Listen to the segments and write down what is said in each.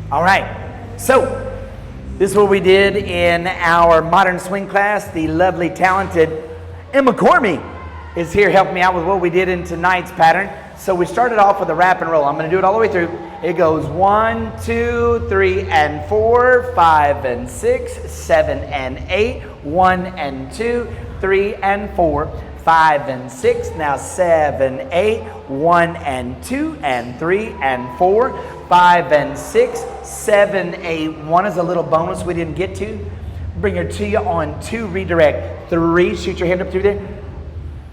All right, so this is what we did in our modern swing class. The lovely, talented Emma Cormie is here helping me out with what we did in tonight's pattern. So we started off with a wrap and roll. I'm going to do it all the way through. It goes 1, 2, 3, and 4, 5, and 6, 7, and 8, 1, and 2, 3, and 4, 5, and 6, now 7, 8, 1, and 2, and 3, and 4, 5, and 6, 7, 8. 1 is a little bonus we didn't get to. Bring her to you on 2, redirect. 3, shoot your hand up through there.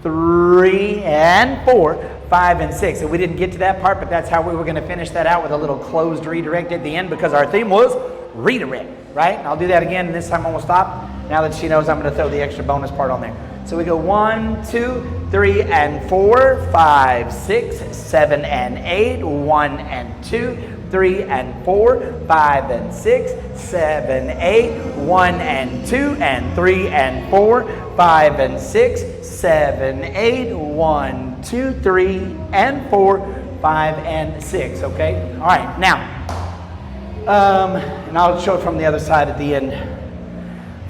3, and 4, 5, and 6. So we didn't get to that part, but that's how we were going to finish that out, with a little closed redirect at the end, because our theme was redirect, right? And I'll do that again, and this time I will stop. Now that she knows, I'm going to throw the extra bonus part on there. So we go 1, 2, 3, and 4, 5, 6, 7, and 8, 1, and 2, 3, and 4, 5, and 6, 7, 8, 1, and 2, and 3, and 4, 5, and 6, 7, 8, 1, 2, 3, and 4, 5, and 6, okay? All right, now, and I'll show it from the other side at the end.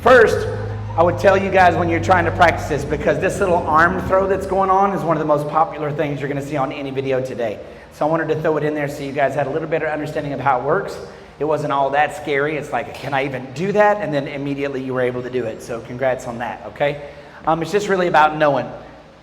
First, I would tell you guys when you're trying to practice this, because this little arm throw that's going on is one of the most popular things you're going to see on any video today. So I wanted to throw it in there so you guys had a little better understanding of how it works. It wasn't all that scary. It's like, can I even do that? And then immediately you were able to do it. So congrats on that, okay? It's just really about knowing.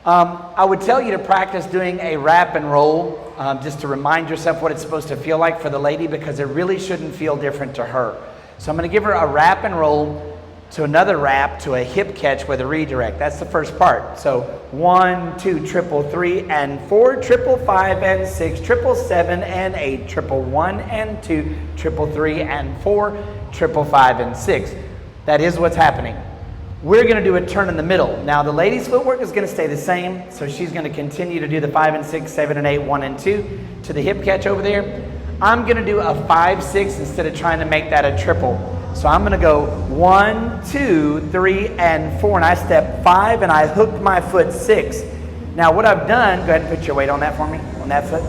I would tell you to practice doing a wrap and roll, just to remind yourself what it's supposed to feel like for the lady, because it really shouldn't feel different to her. So I'm going to give her a wrap and roll to another wrap to a hip catch with a redirect. That's the first part. So 1, 2, triple 3, and 4, triple 5, and 6, triple 7, and 8, triple 1, and 2, triple 3, and 4, triple 5, and 6. That is what's happening. We're going to do a turn in the middle. Now the lady's footwork is going to stay the same, so she's going to continue to do the 5 and 6, 7 and 8, 1 and 2 to the hip catch over there. I'm going to do a 5, 6 instead of trying to make that a triple. So I'm going to go 1, 2, 3, and 4, and I step 5, and I hooked my foot 6. Now what I've done, go ahead and put your weight on that for me, on that foot.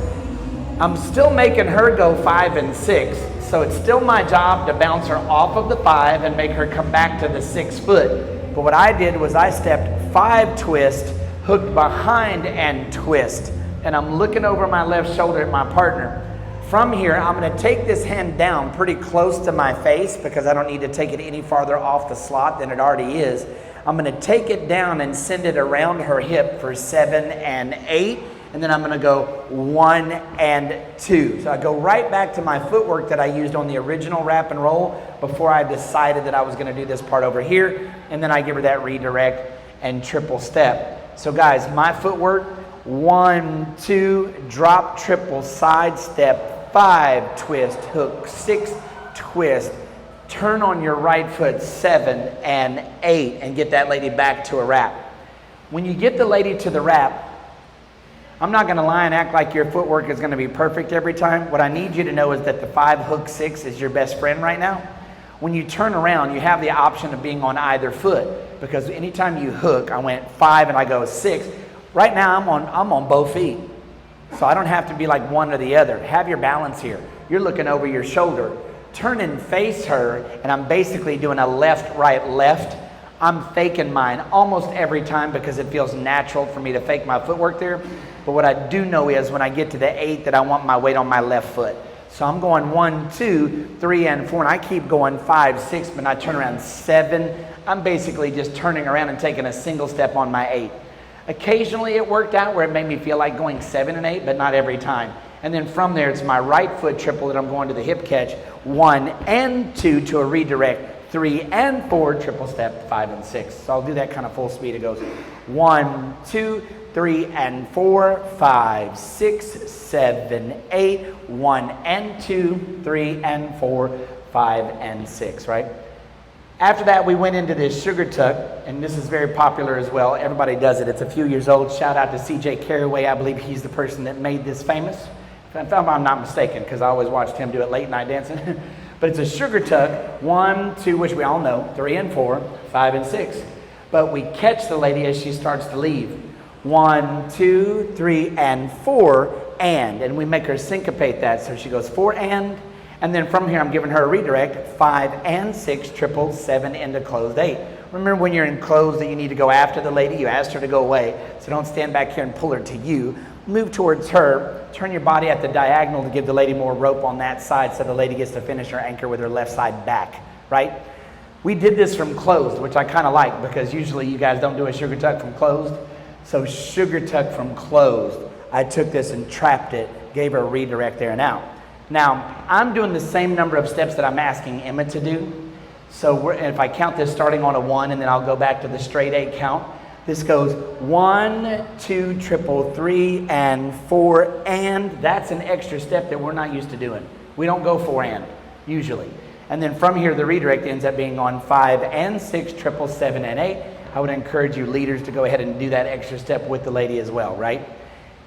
I'm still making her go 5 and 6, so it's still my job to bounce her off of the 5 and make her come back to the 6 foot. But what I did was I stepped 5 twist, hooked behind and twist, and I'm looking over my left shoulder at my partner. From here, I'm going to take this hand down pretty close to my face, because I don't need to take it any farther off the slot than it already is. I'm going to take it down and send it around her hip for 7 and 8, and then I'm going to go 1 and 2. So I go right back to my footwork that I used on the original wrap and roll before I decided that I was going to do this part over here, and then I give her that redirect and triple step. So guys, my footwork, 1, 2, drop, triple, side step, 5, twist, hook, 6, twist, turn on your right foot, 7 and 8, and get that lady back to a wrap. When you get the lady to the wrap, I'm not going to lie and act like your footwork is going to be perfect every time. What I need you to know is that the 5, hook, 6 is your best friend right now. When you turn around, you have the option of being on either foot, because anytime you hook, I went 5 and I go 6. Right now I'm on both feet. So I don't have to be like one or the other. Have your balance here. You're looking over your shoulder. Turn and face her, and I'm basically doing a left, right, left. I'm faking mine almost every time because it feels natural for me to fake my footwork there. But what I do know is when I get to the 8 that I want my weight on my left foot. So I'm going 1, 2, 3, and 4, and I keep going 5, 6, but I turn around 7. I'm basically just turning around and taking a single step on my 8. Occasionally it worked out where it made me feel like going 7 and 8, but not every time. And then from there, it's my right foot triple that I'm going to the hip catch, 1 and 2 to a redirect, 3 and 4, triple step, 5 and 6. So I'll do that kind of full speed. It goes 1, 2, 3 and 4, 5, 6, 7, 8, 1 and 2, 3 and 4, 5 and 6, right? After that, we went into this sugar tuck, and this is very popular as well. Everybody does it. It's a few years old. Shout out to CJ Carraway. I believe he's the person that made this famous, if I'm not mistaken, because I always watched him do it late night dancing. But it's a sugar tuck, 1, 2, which we all know, 3 and 4, 5 and 6. But we catch the lady as she starts to leave. 1, 2, 3, and 4, and we make her syncopate that. So she goes 4 and And then from here, I'm giving her a redirect, 5 and 6, triple 7 into closed 8. Remember when you're in closed that you need to go after the lady, you asked her to go away. So don't stand back here and pull her to you. Move towards her, turn your body at the diagonal to give the lady more rope on that side so the lady gets to finish her anchor with her left side back, right? We did this from closed, which I kind of like because usually you guys don't do a sugar tuck from closed. So sugar tuck from closed, I took this and trapped it, gave her a redirect there and out. Now, I'm doing the same number of steps that I'm asking Emma to do. So if I count this starting on a 1 and then I'll go back to the straight 8 count, this goes 1, 2, triple 3, and 4, and that's an extra step that we're not used to doing. We don't go 4 and, usually. And then from here, the redirect ends up being on 5 and 6, triple 7, and 8. I would encourage you leaders to go ahead and do that extra step with the lady as well, right?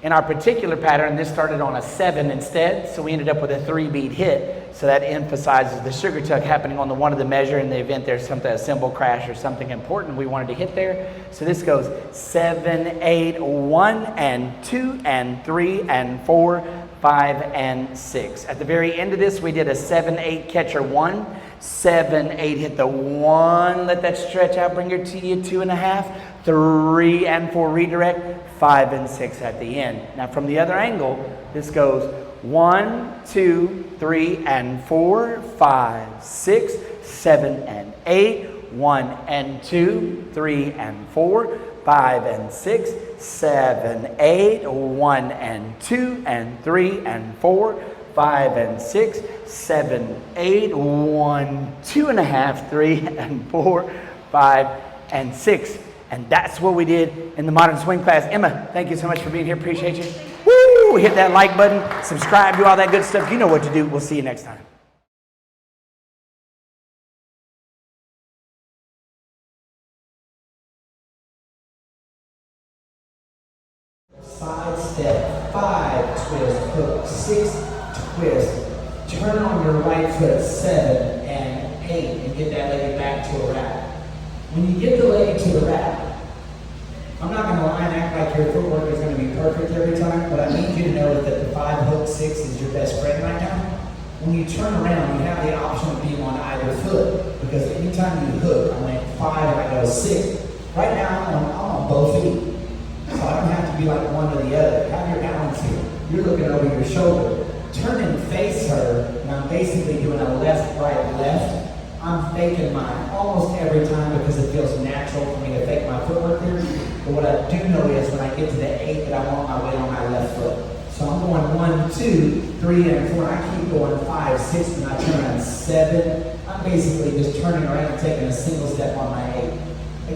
In our particular pattern, this started on a 7 instead, so we ended up with a 3-beat hit. So that emphasizes the sugar tuck happening on the 1 of the measure in the event there's a cymbal crash or something important we wanted to hit there. So this goes 7, 8, 1, and 2, and 3, and 4, 5, and 6. At the very end of this, we did a 7, 8 catcher 1, 7, 8 hit the 1, let that stretch out, bring her to you, 2.5, 3, and 4 redirect, 5 and 6 at the end. Now from the other angle, this goes 1, 2, 3, and 4, 5, 6, 7, and 8, 1 and 2, 3 and 4, 5 and 6, 7, 8, 1 and 2, and 3 and 4, 5 and 6, 7, 8, 1, 2.5, 3 and 4, 5 and 6. And that's what we did in the modern swing class. Emma, thank you so much for being here. Appreciate you. Woo! Hit that like button, subscribe, do all that good stuff. You know what to do. We'll see you next time. Side step, 5, twist, hook, 6, twist. Turn on your right foot, 7 and 8, and get that lady back to a wrap. When you get the lady to the wrap, I'm not going to lie and act like your footwork is going to be perfect every time, but I need you to know that the 5 hook 6 is your best friend right now. When you turn around, you have the option of being on either foot, because anytime you hook, I went 5 and I go 6. Right now, I'm on both feet, so I don't have to be like one or the other. Have your balance here. You're looking over your shoulder. Turn and face her, and I'm basically doing a left, right, left. I'm faking mine almost every time because it feels natural for me to fake my footwork here. But what I do know is when I get to the 8 that I want my weight on my left foot. So I'm going 1, 2, 3, and 4. I keep going 5, 6, and I turn around 7. I'm basically just turning around and taking a single step on my 8.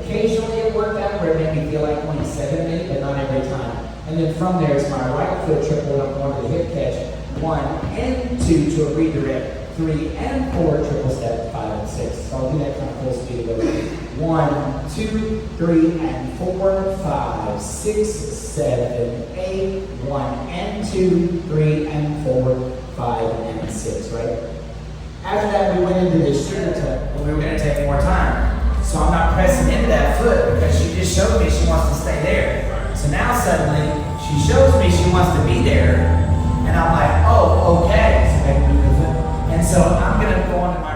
Occasionally it worked out where it made me feel like only 7 8, but not every time. And then from there, it's my right foot triple. I'm going to the hip catch. 1 and 2 to a redirect. 3 and 4 triple step, 5 and 6. So I'll do that kind of full speed of it. 1, 2, 3, and 4, 5, 6, 7, 8, 1 and 2, 3 and 4, 5 and 6, right? After that, we went into this sugar tuck, but we were going to take more time. So I'm not pressing into that foot because she just showed me she wants to stay there. So now suddenly, she shows me she wants to be there, and I'm like, oh, okay. So I can move the foot. And so I'm going to go on to my